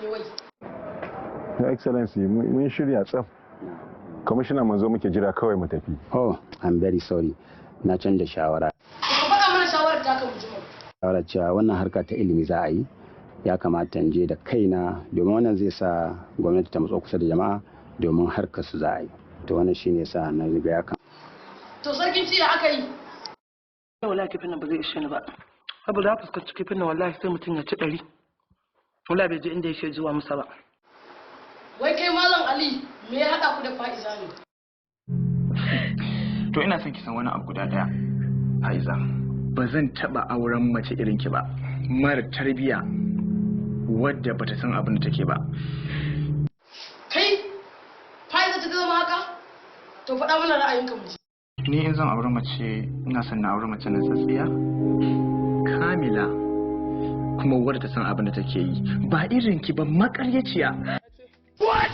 ne wai? Your Excellency, mun shirya tsaf. Commissioner mun zo muke jira kawai mu tafi. Oh, I'm very sorry. Na canza shawara. Ka faɗa mana shawarar ta ka mujima. Shawara cewa wannan harka ta ilimi za a yi. Ya kamata in je da kaina domin wannan zai sa gwamnati ta matso kusa da jama'a domin harkar su za a yi. To wannan shine yasa na riga ya kan. To sarkin ciya aka yi. Wallahi kifin nan ba zai ishe ni ba. Saboda na fuskanci kifin nan wallahi sai mutum ya ci 100. Wallahi bai je inda yake zuwa musa ba. Wai kai Malam Ali me ya haɗa ku da Fa'iza ne? To ina son ki san wani abu guda daya. Fa'iza, ba zan taɓa auren mace irin ki ba. Mara tarbiya wadda bata san abin da take ba. Kai Fa'iza ta zama haka? To faɗa mana ra'ayinka mu ji. Ni in zan aure mace ina son na aure mace na tsatsiya, kamila, kuma wadda ta san abin da take yi. Ba irin ki ba makaryaciya. What?